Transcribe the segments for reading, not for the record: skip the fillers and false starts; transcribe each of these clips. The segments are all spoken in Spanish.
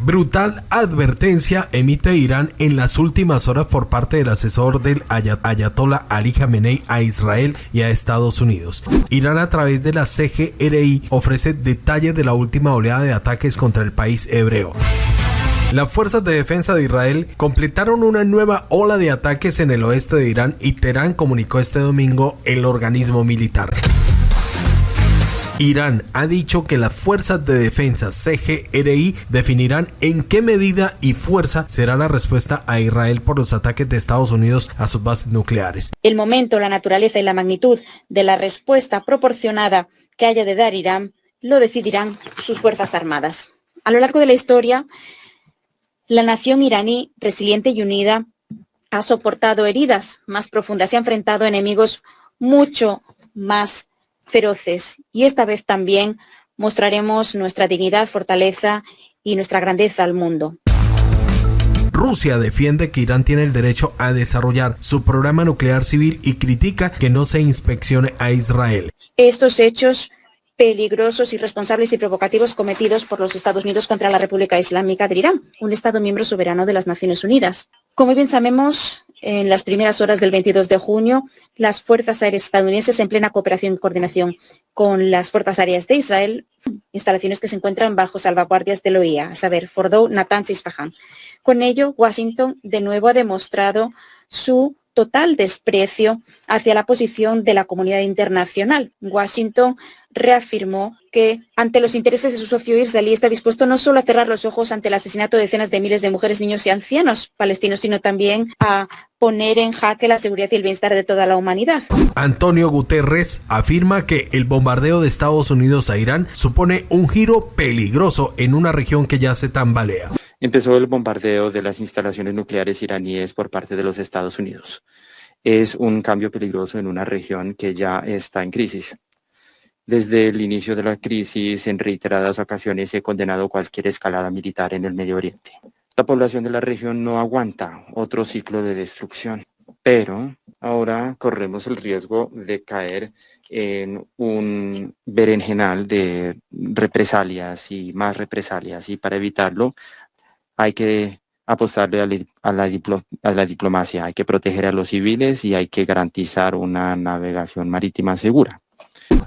Brutal advertencia emite Irán en las últimas horas por parte del asesor del Ayatollah Ali Khamenei a Israel y a Estados Unidos. Irán, a través de la CGRI, ofrece detalles de la última oleada de ataques contra el país hebreo. Las fuerzas de defensa de Israel completaron una nueva ola de ataques en el oeste de Irán y Teherán, comunicó este domingo el organismo militar. Irán ha dicho que las fuerzas de defensa CGRI definirán en qué medida y fuerza será la respuesta a Israel por los ataques de Estados Unidos a sus bases nucleares. El momento, la naturaleza y la magnitud de la respuesta proporcionada que haya de dar Irán lo decidirán sus fuerzas armadas. A lo largo de la historia, la nación iraní, resiliente y unida, ha soportado heridas más profundas y ha enfrentado enemigos mucho más feroces, y esta vez también mostraremos nuestra dignidad, fortaleza y nuestra grandeza al mundo. Rusia defiende que Irán tiene el derecho a desarrollar su programa nuclear civil y critica que no se inspeccione a Israel. Estos hechos peligrosos, irresponsables y provocativos cometidos por los Estados Unidos contra la República Islámica de Irán, un Estado miembro soberano de las Naciones Unidas. Como bien sabemos, en las primeras horas del 22 de junio, las fuerzas aéreas estadounidenses, en plena cooperación y coordinación con las fuerzas aéreas de Israel, instalaciones que se encuentran bajo salvaguardias de la OIA, a saber, Fordow, Natanz y Isfahan. Con ello, Washington de nuevo ha demostrado su total desprecio hacia la posición de la comunidad internacional. Washington reafirmó que ante los intereses de su socio israelí está dispuesto no solo a cerrar los ojos ante el asesinato de decenas de miles de mujeres, niños y ancianos palestinos, sino también a poner en jaque la seguridad y el bienestar de toda la humanidad. Antonio Guterres afirma que el bombardeo de Estados Unidos a Irán supone un giro peligroso en una región que ya se tambalea. Empezó el bombardeo de las instalaciones nucleares iraníes por parte de los Estados Unidos. Es un cambio peligroso en una región que ya está en crisis. Desde el inicio de la crisis, en reiteradas ocasiones se ha condenado cualquier escalada militar en el Medio Oriente. La población de la región no aguanta otro ciclo de destrucción, pero ahora corremos el riesgo de caer en un berenjenal de represalias y más represalias, y para evitarlo hay que apostarle a la diplomacia, hay que proteger a los civiles y hay que garantizar una navegación marítima segura.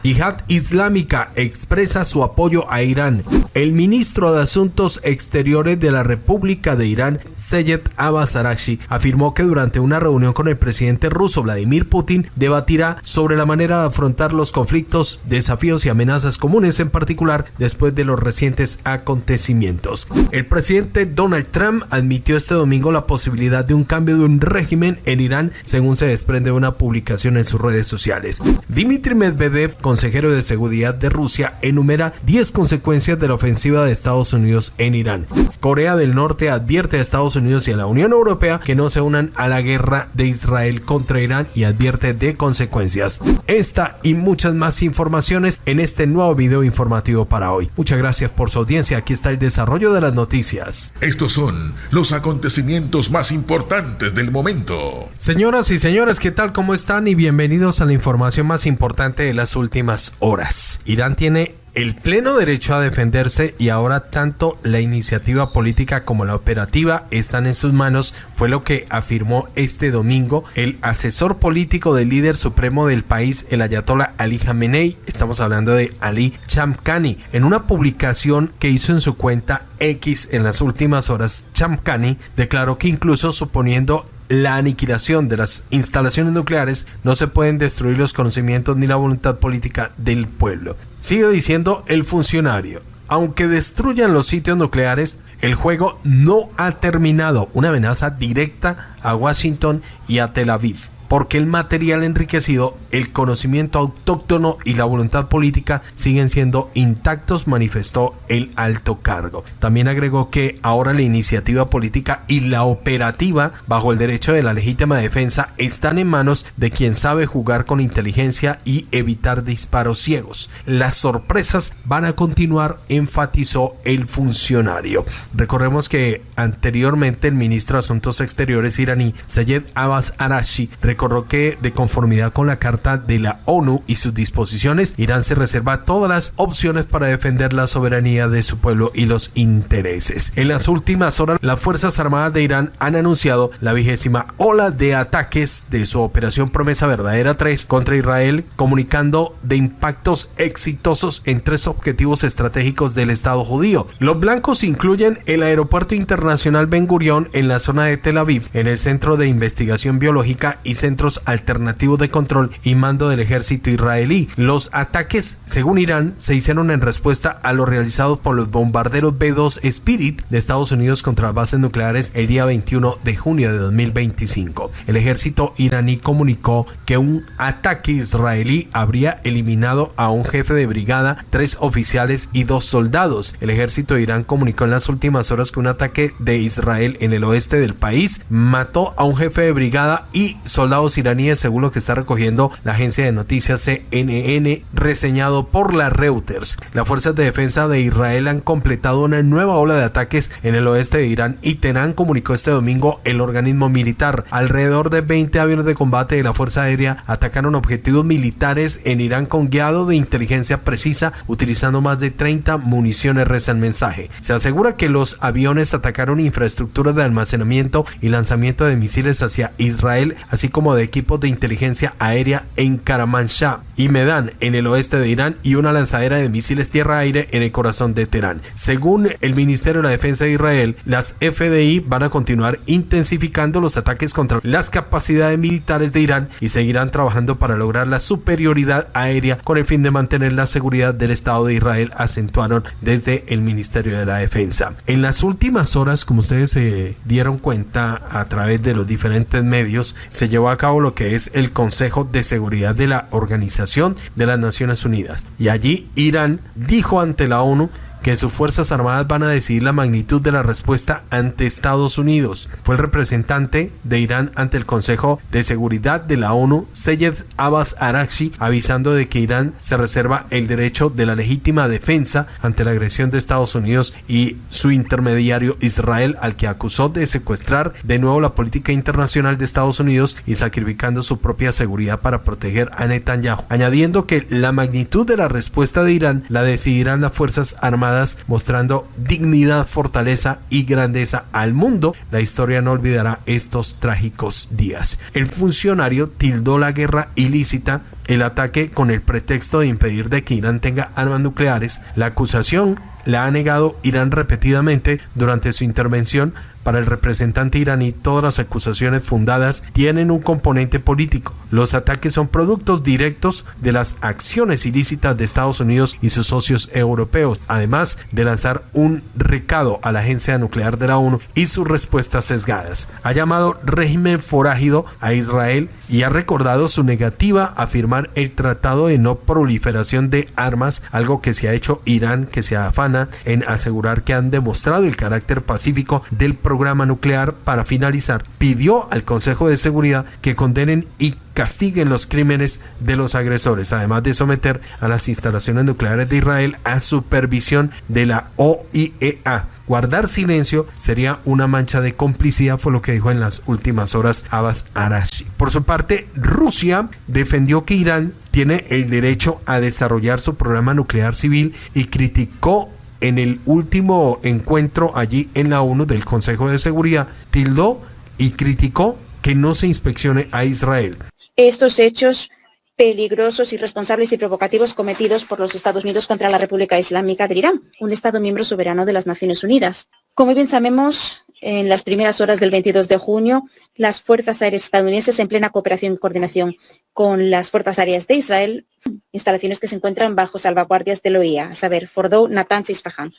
Yihad Islámica expresa su apoyo a Irán. El ministro de Asuntos Exteriores de la República de Irán, Seyed Abbas Araghchi, afirmó que durante una reunión con el presidente ruso Vladimir Putin debatirá sobre la manera de afrontar los conflictos, desafíos y amenazas comunes, en particular después de los recientes acontecimientos. El presidente Donald Trump admitió este domingo la posibilidad de un cambio de un régimen en Irán, según se desprende de una publicación en sus redes sociales. Dmitry Medvedev, consejero de seguridad de Rusia, enumera 10 consecuencias de la ofensiva de Estados Unidos en Irán. Corea del Norte advierte a Estados Unidos y a la Unión Europea que no se unan a la guerra de Israel contra Irán y advierte de consecuencias. Esta y muchas más informaciones en este nuevo video informativo para hoy. Muchas gracias por su audiencia. Aquí está el desarrollo de las noticias. Estos son los acontecimientos más importantes del momento. Señoras y señores, ¿qué tal? ¿Cómo están? Y bienvenidos a la información más importante de las últimas horas. Irán tiene el pleno derecho a defenderse y ahora tanto la iniciativa política como la operativa están en sus manos, fue lo que afirmó este domingo el asesor político del líder supremo del país, el Ayatollah Ali Khamenei. Estamos hablando de Ali Shamkhani. En una publicación que hizo en su cuenta X en las últimas horas, Shamkhani declaró que incluso suponiendo la aniquilación de las instalaciones nucleares, no se pueden destruir los conocimientos ni la voluntad política del pueblo. Sigue diciendo el funcionario: aunque destruyan los sitios nucleares, el juego no ha terminado. Una amenaza directa a Washington y a Tel Aviv, porque el material enriquecido, el conocimiento autóctono y la voluntad política siguen siendo intactos, manifestó el alto cargo. También agregó que ahora la iniciativa política y la operativa, bajo el derecho de la legítima defensa, están en manos de quien sabe jugar con inteligencia y evitar disparos ciegos. Las sorpresas van a continuar, enfatizó el funcionario. Recordemos que anteriormente el ministro de Asuntos Exteriores iraní, Seyed Abbas Araghchi, recordó que, de conformidad con la Carta de la ONU y sus disposiciones, Irán se reserva todas las opciones para defender la soberanía de su pueblo y los intereses. En las últimas horas, las Fuerzas Armadas de Irán han anunciado la 20ª ola de ataques de su Operación Promesa Verdadera 3 contra Israel, comunicando de impactos exitosos en 3 objetivos estratégicos del Estado judío. Los blancos incluyen el Aeropuerto Internacional Ben Gurión en la zona de Tel Aviv, en el Centro de Investigación Biológica y centros alternativos de control y mando del ejército israelí. Los ataques, según Irán, se hicieron en respuesta a los realizados por los bombarderos B-2 Spirit de Estados Unidos contra las bases nucleares el día 21 de junio de 2025. El ejército iraní comunicó que un ataque israelí habría eliminado a un jefe de brigada, 3 oficiales y 2 soldados. El ejército de Irán comunicó en las últimas horas que un ataque de Israel en el oeste del país mató a un jefe de brigada y soldados iraníes, según lo que está recogiendo la agencia de noticias CNN, reseñado por la Reuters. Las fuerzas de defensa de Israel han completado una nueva ola de ataques en el oeste de Irán y Teherán, comunicó este domingo el organismo militar. Alrededor de 20 aviones de combate de la Fuerza Aérea atacaron objetivos militares en Irán con guiado de inteligencia precisa, utilizando más de 30 municiones, reza el mensaje. Se asegura que los aviones atacaron infraestructuras de almacenamiento y lanzamiento de misiles hacia Israel, así como de equipos de inteligencia aérea en Karamanshah y Medan, en el oeste de Irán, y una lanzadera de misiles tierra-aire en el corazón de Teherán. Según el Ministerio de la Defensa de Israel, las FDI van a continuar intensificando los ataques contra las capacidades militares de Irán y seguirán trabajando para lograr la superioridad aérea con el fin de mantener la seguridad del Estado de Israel, acentuaron desde el Ministerio de la Defensa. En las últimas horas, como ustedes se dieron cuenta a través de los diferentes medios, se llevó a cabo lo que es el Consejo de Seguridad de la Organización de las Naciones Unidas, y allí Irán dijo ante la ONU que sus fuerzas armadas van a decidir la magnitud de la respuesta ante Estados Unidos. Fue el representante de Irán ante el Consejo de Seguridad de la ONU, Seyed Abbas Araghchi, avisando de que Irán se reserva el derecho de la legítima defensa ante la agresión de Estados Unidos y su intermediario Israel, al que acusó de secuestrar de nuevo la política internacional de Estados Unidos y sacrificando su propia seguridad para proteger a Netanyahu, añadiendo que la magnitud de la respuesta de Irán la decidirán las fuerzas armadas, mostrando dignidad, fortaleza y grandeza al mundo. La historia no olvidará estos trágicos días. El funcionario tildó la guerra ilícita, el ataque con el pretexto de impedir de que Irán tenga armas nucleares. La acusación la ha negado Irán repetidamente durante su intervención. Para el representante iraní, todas las acusaciones fundadas tienen un componente político. Los ataques son productos directos de las acciones ilícitas de Estados Unidos y sus socios europeos, además de lanzar un recado a la Agencia Nuclear de la ONU y sus respuestas sesgadas. Ha llamado régimen forájido a Israel y ha recordado su negativa a firmar el Tratado de No Proliferación de Armas, algo que se ha hecho Irán, que se afana en asegurar que han demostrado el carácter pacífico del programa nuclear. Para finalizar, pidió al Consejo de Seguridad que condenen y castiguen los crímenes de los agresores, además de someter a las instalaciones nucleares de Israel a supervisión de la OIEA. Guardar silencio sería una mancha de complicidad, fue lo que dijo en las últimas horas Abbas Araghchi. Por su parte, Rusia defendió que Irán tiene el derecho a desarrollar su programa nuclear civil y criticó en el último encuentro allí en la ONU del Consejo de Seguridad, tildó y criticó que no se inspeccione a Israel. Estos hechos peligrosos, irresponsables y provocativos cometidos por los Estados Unidos contra la República Islámica de Irán, un Estado miembro soberano de las Naciones Unidas. Como bien sabemos, en las primeras horas del 22 de junio, las fuerzas aéreas estadounidenses, en plena cooperación y coordinación con las fuerzas aéreas de Israel, instalaciones que se encuentran bajo salvaguardias de la OIA, a saber, Fordow, Natanz y Isfahan.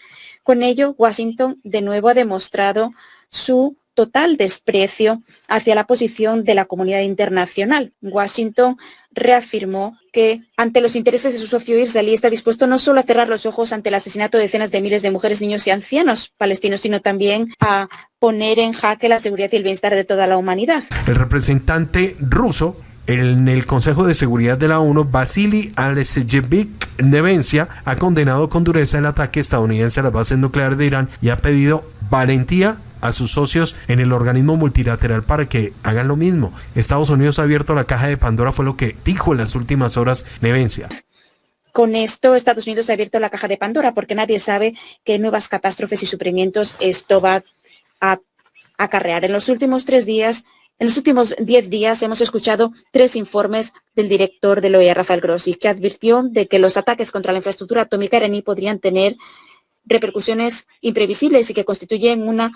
Con ello, Washington de nuevo ha demostrado su total desprecio hacia la posición de la comunidad internacional. Washington reafirmó que ante los intereses de su socio israelí está dispuesto no solo a cerrar los ojos ante el asesinato de decenas de miles de mujeres, niños y ancianos palestinos, sino también a poner en jaque la seguridad y el bienestar de toda la humanidad. El representante ruso en el Consejo de Seguridad de la ONU, Vasily Alexeyevich Nevencia, ha condenado con dureza el ataque estadounidense a las bases nucleares de Irán y ha pedido valentía a sus socios en el organismo multilateral para que hagan lo mismo. Estados Unidos ha abierto la caja de Pandora, fue lo que dijo en las últimas horas Nevencia. Con esto, Estados Unidos ha abierto la caja de Pandora porque nadie sabe qué nuevas catástrofes y sufrimientos esto va a acarrear. En los últimos 10 días hemos escuchado 3 informes del director de la OEA, Rafael Grossi, que advirtió de que los ataques contra la infraestructura atómica iraní podrían tener repercusiones imprevisibles y que constituyen una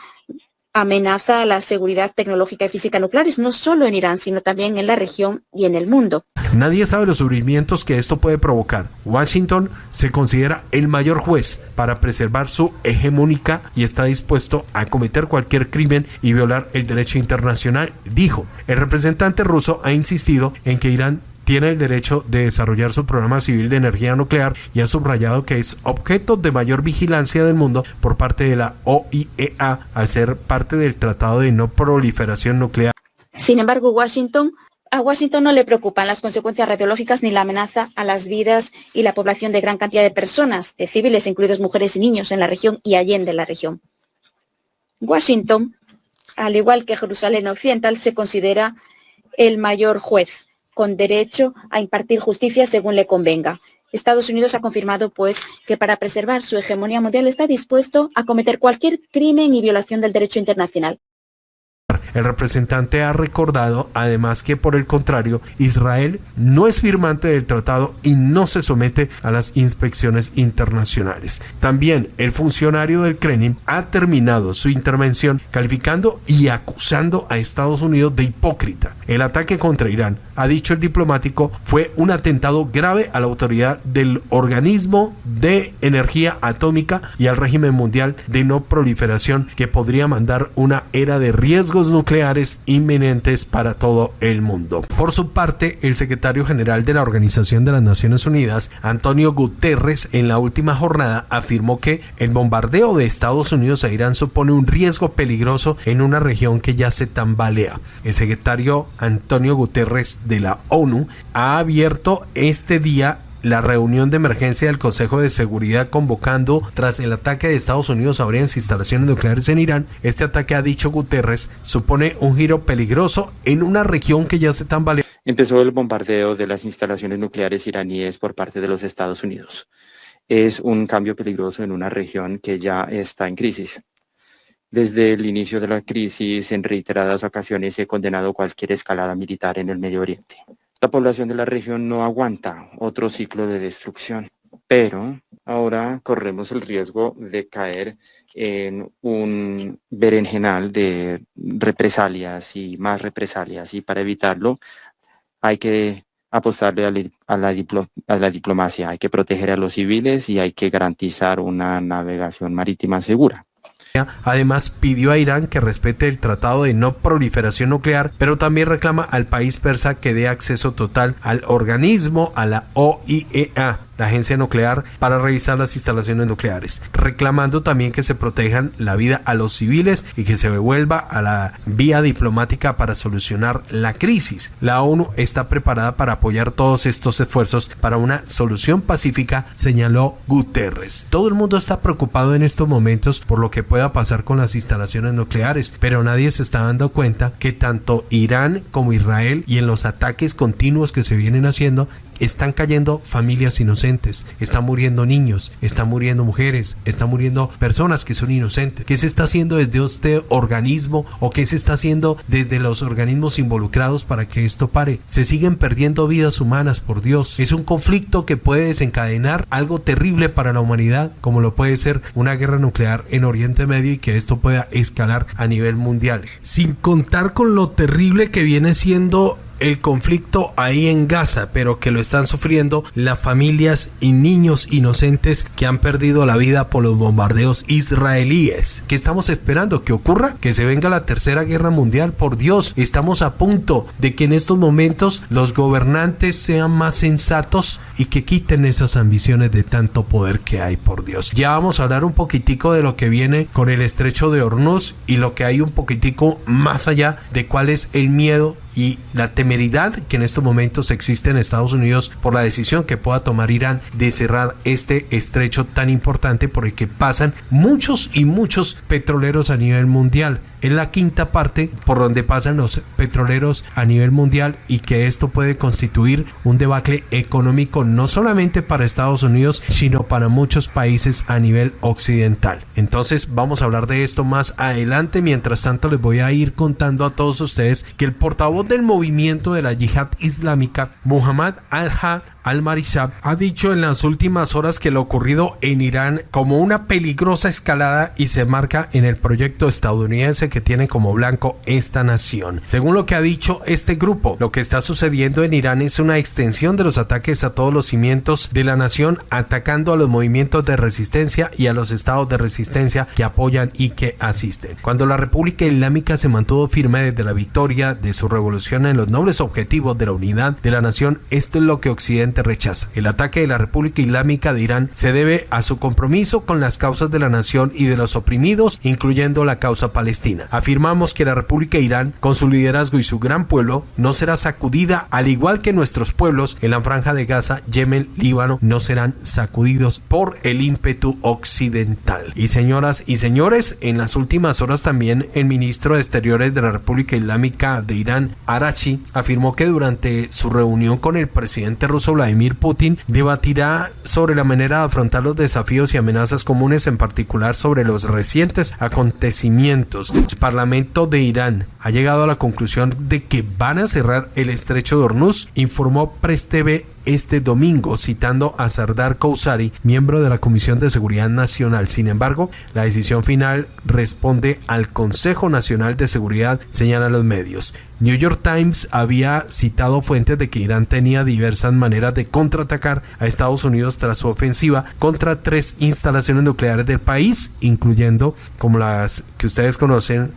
amenaza a la seguridad tecnológica y física nucleares, no solo en Irán, sino también en la región y en el mundo. Nadie sabe los sufrimientos que esto puede provocar. Washington se considera el mayor juez para preservar su hegemónica y está dispuesto a cometer cualquier crimen y violar el derecho internacional, dijo. El representante ruso ha insistido en que Irán tiene el derecho de desarrollar su programa civil de energía nuclear y ha subrayado que es objeto de mayor vigilancia del mundo por parte de la OIEA al ser parte del Tratado de No Proliferación Nuclear. Sin embargo, a Washington no le preocupan las consecuencias radiológicas ni la amenaza a las vidas y la población de gran cantidad de personas, de civiles, incluidos mujeres y niños en la región y allende la región. Washington, al igual que Jerusalén Occidental, se considera el mayor juez, con derecho a impartir justicia según le convenga. Estados Unidos ha confirmado, pues, que para preservar su hegemonía mundial está dispuesto a cometer cualquier crimen y violación del derecho internacional. El representante ha recordado además que por el contrario, Israel no es firmante del tratado y no se somete a las inspecciones internacionales. También el funcionario del Kremlin ha terminado su intervención calificando y acusando a Estados Unidos de hipócrita. El ataque contra Irán, ha dicho el diplomático, fue un atentado grave a la autoridad del Organismo de Energía Atómica y al régimen mundial de no proliferación que podría mandar una era de riesgos nucleares inminentes para todo el mundo. Por su parte, el secretario general de la Organización de las Naciones Unidas, Antonio Guterres, en la última jornada afirmó que el bombardeo de Estados Unidos a Irán supone un riesgo peligroso en una región que ya se tambalea. El secretario Antonio Guterres de la ONU ha abierto este día la reunión de emergencia del Consejo de Seguridad convocando tras el ataque de Estados Unidos a varias instalaciones nucleares en Irán. Este ataque, ha dicho Guterres, supone un giro peligroso en una región que ya se tambalea. Empezó el bombardeo de las instalaciones nucleares iraníes por parte de los Estados Unidos. Es un cambio peligroso en una región que ya está en crisis. Desde el inicio de la crisis, en reiteradas ocasiones he condenado cualquier escalada militar en el Medio Oriente. La población de la región no aguanta otro ciclo de destrucción, pero ahora corremos el riesgo de caer en un berenjenal de represalias y más represalias, y para evitarlo hay que apostarle a la diplomacia, hay que proteger a los civiles y hay que garantizar una navegación marítima segura. Además, pidió a Irán que respete el Tratado de No Proliferación Nuclear, pero también reclama al país persa que dé acceso total al organismo, a la OIEA, la agencia nuclear, para revisar las instalaciones nucleares, reclamando también que se protejan la vida a los civiles y que se devuelva a la vía diplomática para solucionar la crisis. La ONU está preparada para apoyar todos estos esfuerzos para una solución pacífica, señaló Guterres. Todo el mundo está preocupado en estos momentos por lo que pueda pasar con las instalaciones nucleares, pero nadie se está dando cuenta que tanto Irán como Israel, y en los ataques continuos que se vienen haciendo, están cayendo familias inocentes, están muriendo niños, están muriendo mujeres, están muriendo personas que son inocentes. ¿Qué se está haciendo desde este organismo o qué se está haciendo desde los organismos involucrados para que esto pare? Se siguen perdiendo vidas humanas, por Dios. Es un conflicto que puede desencadenar algo terrible para la humanidad, como lo puede ser una guerra nuclear en Oriente Medio, y que esto pueda escalar a nivel mundial. Sin contar con lo terrible que viene siendo el conflicto ahí en Gaza, pero que lo están sufriendo las familias y niños inocentes que han perdido la vida por los bombardeos israelíes. ¿Qué estamos esperando que ocurra? Que se venga la tercera guerra mundial. Por Dios, estamos a punto de que en estos momentos los gobernantes sean más sensatos y que quiten esas ambiciones de tanto poder que hay, por Dios. Ya vamos a hablar un poquitico de lo que viene con el estrecho de Hormuz y lo que hay un poquitico más allá de cuál es el miedo y la temeridad que en estos momentos existe en Estados Unidos por la decisión que pueda tomar Irán de cerrar este estrecho tan importante por el que pasan muchos y muchos petroleros a nivel mundial. Es la quinta parte por donde pasan los petroleros a nivel mundial y que esto puede constituir un debacle económico no solamente para Estados Unidos, sino para muchos países a nivel occidental. Entonces vamos a hablar de esto más adelante. Mientras tanto les voy a ir contando a todos ustedes que el portavoz del movimiento de la Yihad Islámica, Muhammad al-Marishab, ha dicho en las últimas horas que lo ocurrido en Irán como una peligrosa escalada y se marca en el proyecto estadounidense que tiene como blanco esta nación. Según lo que ha dicho este grupo, lo que está sucediendo en Irán es una extensión de los ataques a todos los cimientos de la nación, atacando a los movimientos de resistencia y a los estados de resistencia que apoyan y que asisten. Cuando la República Islámica se mantuvo firme desde la victoria de su revolución en los nobles objetivos de la unidad de la nación, esto es lo que Occidente rechaza. El ataque de la República Islámica de Irán se debe a su compromiso con las causas de la nación y de los oprimidos, incluyendo la causa palestina. Afirmamos que la República de Irán, con su liderazgo y su gran pueblo, no será sacudida, al igual que nuestros pueblos en la franja de Gaza, Yemen, Líbano, no serán sacudidos por el ímpetu occidental. Y señoras y señores, en las últimas horas también el ministro de Exteriores de la República Islámica de Irán, Araghchi, afirmó que durante su reunión con el presidente ruso Vladimir Putin debatirá sobre la manera de afrontar los desafíos y amenazas comunes, en particular sobre los recientes acontecimientos. El Parlamento de Irán ha llegado a la conclusión de que van a cerrar el estrecho de Hormuz, informó Press TV este domingo, citando a Sardar Kousari, miembro de la Comisión de Seguridad Nacional. Sin embargo, la decisión final responde al Consejo Nacional de Seguridad, señalan los medios. New York Times había citado fuentes de que Irán tenía diversas maneras de contraatacar a Estados Unidos tras su ofensiva contra 3 instalaciones nucleares del país, incluyendo, como las que ustedes conocen,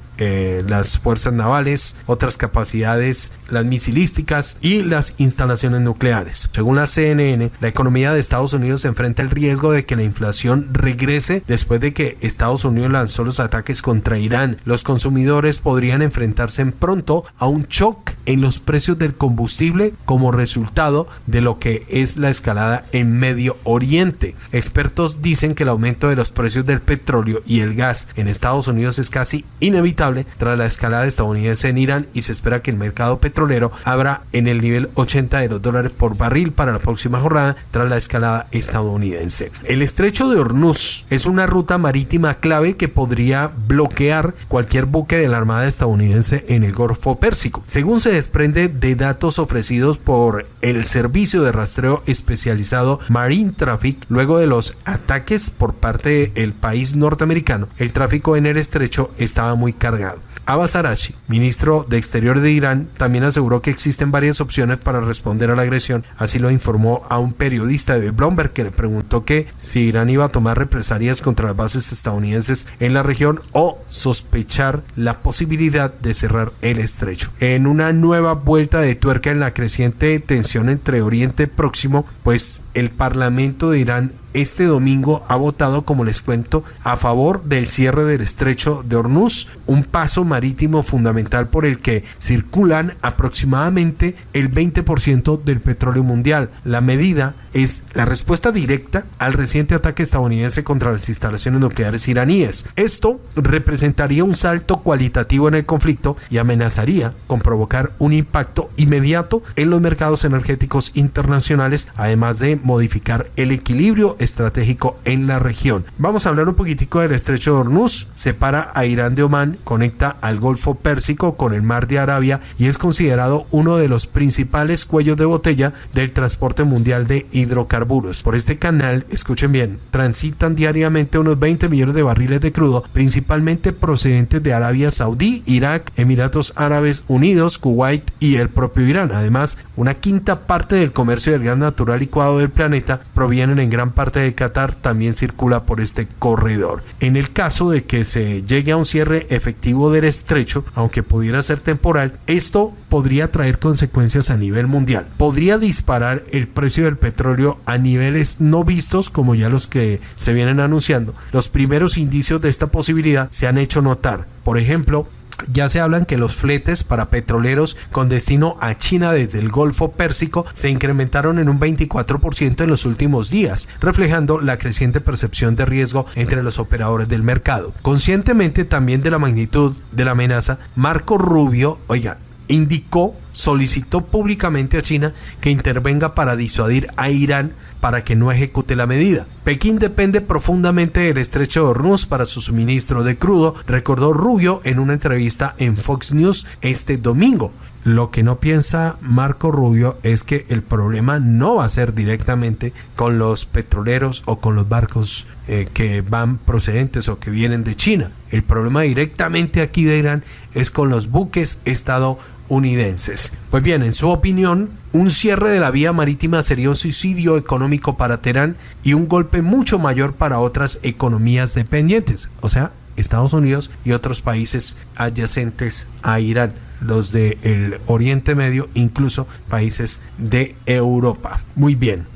las fuerzas navales, otras capacidades, las misilísticas y las instalaciones nucleares. Según la CNN, la economía de Estados Unidos enfrenta el riesgo de que la inflación regrese después de que Estados Unidos lanzó los ataques contra Irán. Los consumidores podrían enfrentarse pronto a un shock en los precios del combustible como resultado de lo que es la escalada en Medio Oriente. Expertos dicen que el aumento de los precios del petróleo y el gas en Estados Unidos es casi inevitable tras la escalada estadounidense en Irán, y se espera que el mercado petrolero abra en el nivel 80 de los dólares por barril para la próxima jornada tras la escalada estadounidense. El estrecho de Hormuz es una ruta marítima clave que podría bloquear cualquier buque de la Armada estadounidense en el Golfo Pérsico. Según se desprende de datos ofrecidos por el servicio de rastreo especializado Marine Traffic, luego de los ataques por parte del país norteamericano, el tráfico en el estrecho estaba muy cargado. Abbas Araghchi, ministro de Exteriores de Irán, también aseguró que existen varias opciones para responder a la agresión. Así lo informó a un periodista de Bloomberg que le preguntó que si Irán iba a tomar represalias contra las bases estadounidenses en la región o sospechar la posibilidad de cerrar el estrecho. En una nueva vuelta de tuerca en la creciente tensión entre Oriente Próximo, pues el Parlamento de Irán este domingo ha votado, como les cuento, a favor del cierre del estrecho de Hormuz, un paso marítimo fundamental por el que circulan aproximadamente el 20% del petróleo mundial. La medida es la respuesta directa al reciente ataque estadounidense contra las instalaciones nucleares iraníes. Esto representaría un salto cualitativo en el conflicto y amenazaría con provocar un impacto inmediato en los mercados energéticos internacionales, además de modificar el equilibrio estratégico en la región. Vamos a hablar un poquitico del estrecho de Hormuz. Separa a Irán de Omán, conecta al Golfo Pérsico con el Mar de Arabia y es considerado uno de los principales cuellos de botella del transporte mundial de hidrocarburos. Por este canal, escuchen bien, transitan diariamente unos 20 millones de barriles de crudo, principalmente procedentes de Arabia Saudí, Irak, Emiratos Árabes Unidos, Kuwait y el propio Irán. Además, una quinta parte del comercio del gas natural licuado del planeta provienen en gran parte de Qatar, también circula por este corredor. En el caso de que se llegue a un cierre efectivo del estrecho, aunque pudiera ser temporal, esto podría traer consecuencias a nivel mundial. Podría disparar el precio del petróleo a niveles no vistos como ya los que se vienen anunciando. Los primeros indicios de esta posibilidad se han hecho notar. Por ejemplo, ya se hablan que los fletes para petroleros con destino a China desde el Golfo Pérsico se incrementaron en un 24% en los últimos días, reflejando la creciente percepción de riesgo entre los operadores del mercado. Conscientemente también de la magnitud de la amenaza, Marco Rubio, solicitó públicamente a China que intervenga para disuadir a Irán para que no ejecute la medida. Pekín depende profundamente del estrecho de Hormuz para su suministro de crudo, recordó Rubio en una entrevista en Fox News este domingo. Lo que no piensa Marco Rubio es que el problema no va a ser directamente con los petroleros o con los barcos que van procedentes o que vienen de China. El problema directamente aquí de Irán es con los buques estadounidenses. Pues bien, en su opinión, un cierre de la vía marítima sería un suicidio económico para Teherán y un golpe mucho mayor para otras economías dependientes, o sea, Estados Unidos y otros países adyacentes a Irán, los del Oriente Medio, incluso países de Europa. Muy bien.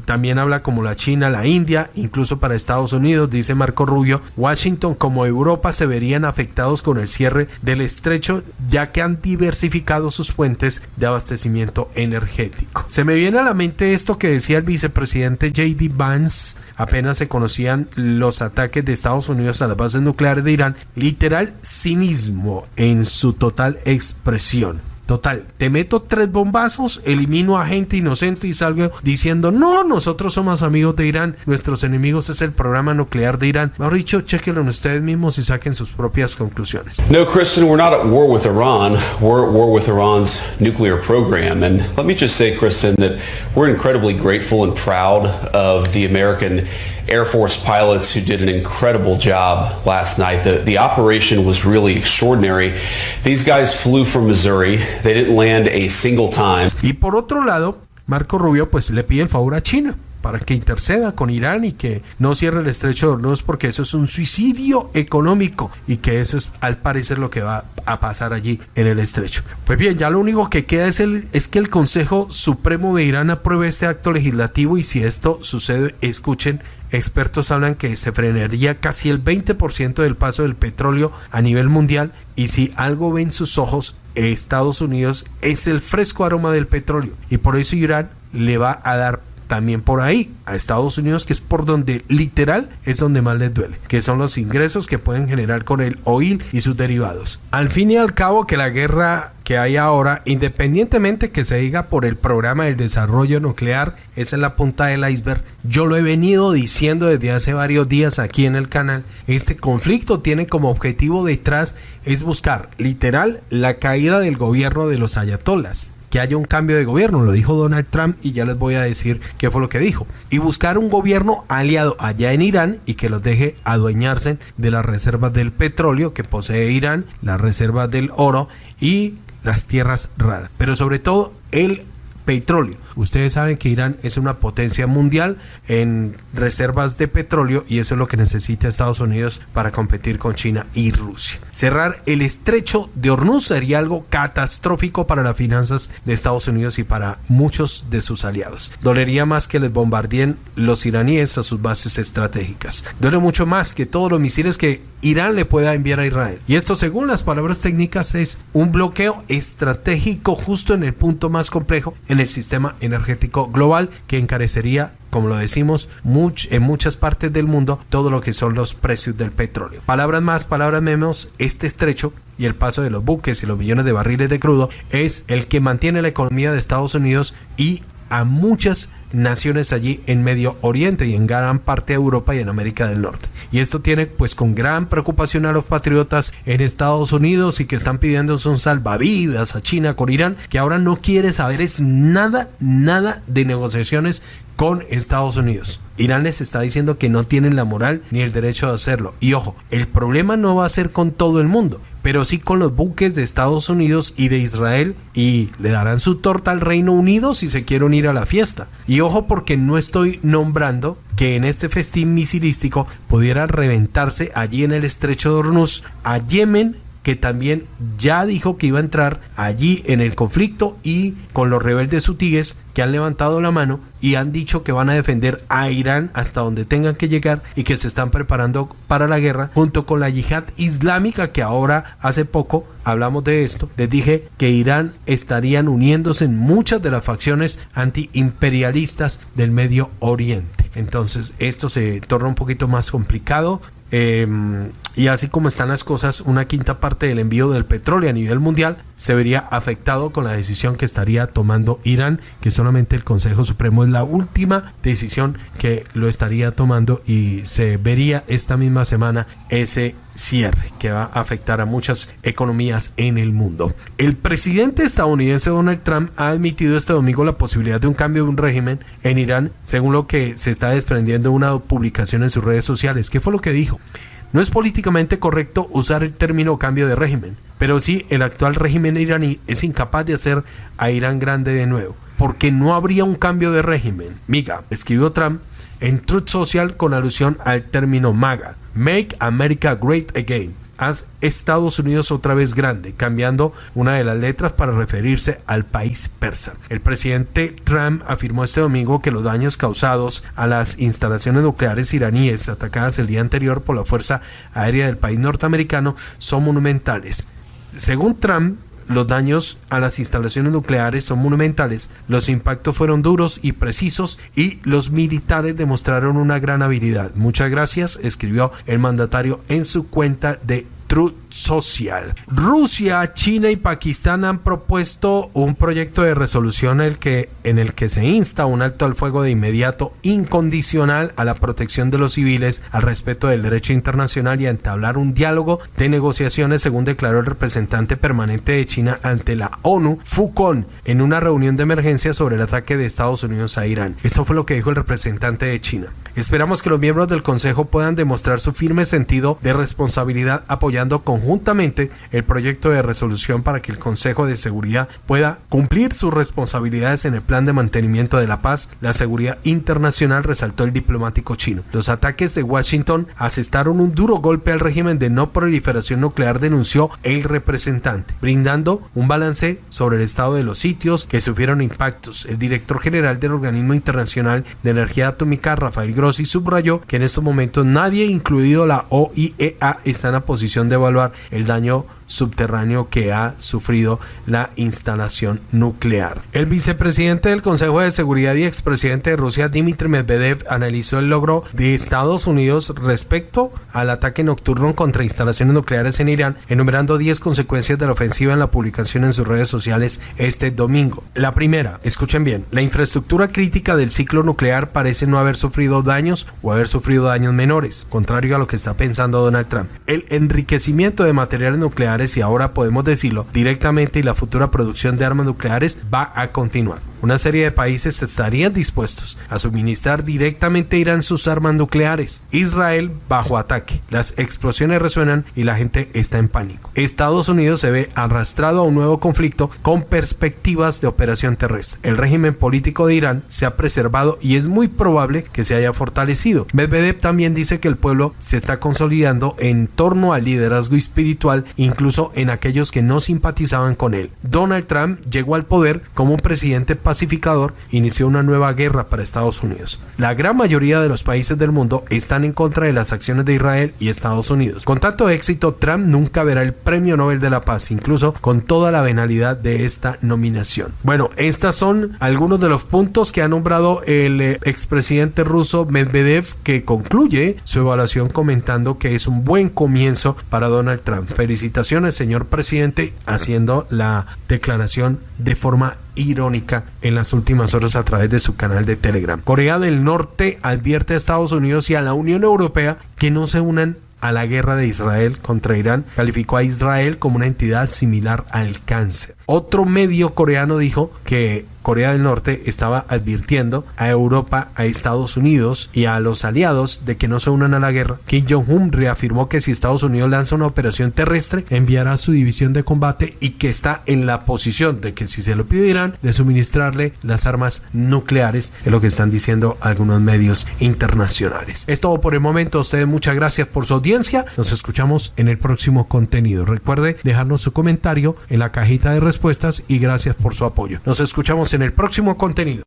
También habla como la China, la India, incluso para Estados Unidos, dice Marco Rubio. Washington como Europa se verían afectados con el cierre del estrecho, ya que han diversificado sus fuentes de abastecimiento energético. Se me viene a la mente esto que decía el vicepresidente J.D. Vance apenas se conocían los ataques de Estados Unidos a las bases nucleares de Irán. Literal cinismo en su total expresión. Total, te meto 3 bombazos, elimino a gente inocente y salgo diciendo no, nosotros somos amigos de Irán, nuestros enemigos es el programa nuclear de Irán. Mejor dicho, chequenlo ustedes mismos y saquen sus propias conclusiones. No, Kristen, we're not at war with Iran. We're at war with Iran's nuclear program. And let me just say, Kristen, that we're incredibly grateful and proud of the American Air Force pilots who did an incredible job last night. The operation was really extraordinary. These guys flew from Missouri. They didn't land a single time. Y por otro lado, Marco Rubio pues le pide el favor a China para que interceda con Irán y que no cierre el estrecho de Hormuz, porque eso es un suicidio económico y que eso es al parecer lo que va a pasar allí en el estrecho. Pues bien, ya lo único que queda es que el Consejo Supremo de Irán apruebe este acto legislativo, y si esto sucede, escuchen, expertos hablan que se frenaría casi el 20% del paso del petróleo a nivel mundial, y si algo ven sus ojos Estados Unidos es el fresco aroma del petróleo, y por eso Irán le va a dar también por ahí a Estados Unidos, que es por donde literal es donde más les duele, que son los ingresos que pueden generar con el oil y sus derivados. Al fin y al cabo, que la guerra que hay ahora, independientemente que se diga por el programa del desarrollo nuclear, esa es la punta del iceberg. Yo lo he venido diciendo desde hace varios días aquí en el canal. Este conflicto tiene como objetivo detrás es buscar literal la caída del gobierno de los ayatolás, que haya un cambio de gobierno, lo dijo Donald Trump, y ya les voy a decir qué fue lo que dijo, y buscar un gobierno aliado allá en Irán y que los deje adueñarse de las reservas del petróleo que posee Irán, las reservas del oro y las tierras raras, pero sobre todo el petróleo. Ustedes saben que Irán es una potencia mundial en reservas de petróleo, y eso es lo que necesita Estados Unidos para competir con China y Rusia. Cerrar el estrecho de Hormuz sería algo catastrófico para las finanzas de Estados Unidos y para muchos de sus aliados. Dolería más que les bombardeen los iraníes a sus bases estratégicas. Duele mucho más que todos los misiles que Irán le pueda enviar a Israel. Y esto, según las palabras técnicas, es un bloqueo estratégico justo en el punto más complejo en el sistema energético global, que encarecería, como lo decimos, en muchas partes del mundo todo lo que son los precios del petróleo. Palabras más, palabras menos, este estrecho y el paso de los buques y los millones de barriles de crudo es el que mantiene la economía de Estados Unidos y a muchas naciones allí en Medio Oriente y en gran parte de Europa y en América del Norte. Y esto tiene pues con gran preocupación a los patriotas en Estados Unidos, y que están pidiendo un salvavidas a China con Irán, que ahora no quiere saber es nada de negociaciones con Estados Unidos. Irán les está diciendo que no tienen la moral ni el derecho de hacerlo. Y ojo, el problema no va a ser con todo el mundo, pero sí con los buques de Estados Unidos y de Israel, y le darán su torta al Reino Unido si se quiere unir a la fiesta. Y ojo, porque no estoy nombrando que en este festín misilístico pudiera reventarse allí en el estrecho de Hormuz a Yemen que también ya dijo que iba a entrar allí en el conflicto y con los rebeldes hutíes que han levantado la mano y han dicho que van a defender a Irán hasta donde tengan que llegar y que se están preparando para la guerra junto con la yihad islámica, que ahora hace poco hablamos de esto. Les dije que Irán estarían uniéndose en muchas de las facciones antiimperialistas del Medio Oriente. Entonces esto se torna un poquito más complicado. Y así como están las cosas, una quinta parte del envío del petróleo a nivel mundial se vería afectado con la decisión que estaría tomando Irán, que solamente el Consejo Supremo es la última decisión que lo estaría tomando, y se vería esta misma semana ese cierre que va a afectar a muchas economías en el mundo. El presidente estadounidense Donald Trump ha admitido este domingo la posibilidad de un cambio de un régimen en Irán, según lo que se está desprendiendo de una publicación en sus redes sociales. ¿Qué fue lo que dijo? No es políticamente correcto usar el término cambio de régimen, pero sí el actual régimen iraní es incapaz de hacer a Irán grande de nuevo, porque no habría un cambio de régimen. Miga, escribió Trump en Truth Social con alusión al término MAGA, Make America Great Again. Haz Estados Unidos otra vez grande, cambiando una de las letras para referirse al país persa. El presidente Trump afirmó este domingo que los daños causados a las instalaciones nucleares iraníes atacadas el día anterior por la Fuerza Aérea del país norteamericano son monumentales. Según Trump, los daños a las instalaciones nucleares son monumentales, los impactos fueron duros y precisos y los militares demostraron una gran habilidad. Muchas gracias, escribió el mandatario en su cuenta de Truth Social. Rusia, China y Pakistán han propuesto un proyecto de resolución en el que se insta un alto al fuego de inmediato, incondicional, a la protección de los civiles, al respeto del derecho internacional y a entablar un diálogo de negociaciones, según declaró el representante permanente de China ante la ONU, Fu Con, en una reunión de emergencia sobre el ataque de Estados Unidos a Irán. Esto fue lo que dijo el representante de China. Esperamos que los miembros del Consejo puedan demostrar su firme sentido de responsabilidad apoyando conjuntamente el proyecto de resolución para que el Consejo de Seguridad pueda cumplir sus responsabilidades en el plan de mantenimiento de la paz, la seguridad internacional, resaltó el diplomático chino. Los ataques de Washington asestaron un duro golpe al régimen de no proliferación nuclear, denunció el representante, brindando un balance sobre el estado de los sitios que sufrieron impactos. El director general del Organismo Internacional de Energía Atómica, Rafael Grossi, subrayó que en estos momentos nadie, incluido la OIEA, está en la posición de evaluar el daño subterráneo que ha sufrido la instalación nuclear. El vicepresidente del Consejo de Seguridad y expresidente de Rusia, Dmitry Medvedev, analizó el logro de Estados Unidos respecto al ataque nocturno contra instalaciones nucleares en Irán, enumerando 10 consecuencias de la ofensiva en la publicación en sus redes sociales este domingo. La primera, escuchen bien, la infraestructura crítica del ciclo nuclear parece no haber sufrido daños o haber sufrido daños menores, contrario a lo que está pensando Donald Trump. El enriquecimiento de materiales nucleares, y ahora podemos decirlo directamente, y la futura producción de armas nucleares va a continuar. Una serie de países estarían dispuestos a suministrar directamente a Irán sus armas nucleares. Israel bajo ataque. Las explosiones resuenan y la gente está en pánico. Estados Unidos se ve arrastrado a un nuevo conflicto con perspectivas de operación terrestre. El régimen político de Irán se ha preservado y es muy probable que se haya fortalecido. Medvedev también dice que el pueblo se está consolidando en torno al liderazgo espiritual, incluso en aquellos que no simpatizaban con él. Donald Trump llegó al poder como un presidente pacificador, inició una nueva guerra para Estados Unidos. La gran mayoría de los países del mundo están en contra de las acciones de Israel y Estados Unidos. Con tanto éxito, Trump nunca verá el Premio Nobel de la Paz, incluso con toda la venalidad de esta nominación. Bueno, estos son algunos de los puntos que ha nombrado el expresidente ruso Medvedev, que concluye su evaluación comentando que es un buen comienzo para Donald Trump. Felicitaciones, señor presidente, haciendo la declaración de forma irónica en las últimas horas a través de su canal de Telegram. Corea del Norte advierte a Estados Unidos y a la Unión Europea que no se unan a la guerra de Israel contra Irán. Calificó a Israel como una entidad similar al cáncer. Otro medio coreano dijo que Corea del Norte estaba advirtiendo a Europa, a Estados Unidos y a los aliados de que no se unan a la guerra. Kim Jong-un reafirmó que si Estados Unidos lanza una operación terrestre, enviará su división de combate y que está en la posición de que si se lo pide Irán, de suministrarle las armas nucleares, es lo que están diciendo algunos medios internacionales. Es todo por el momento. A ustedes muchas gracias por su audiencia. Nos escuchamos en el próximo contenido. Recuerde dejarnos su comentario en la cajita de respuestas y gracias por su apoyo. Nos escuchamos en el próximo contenido.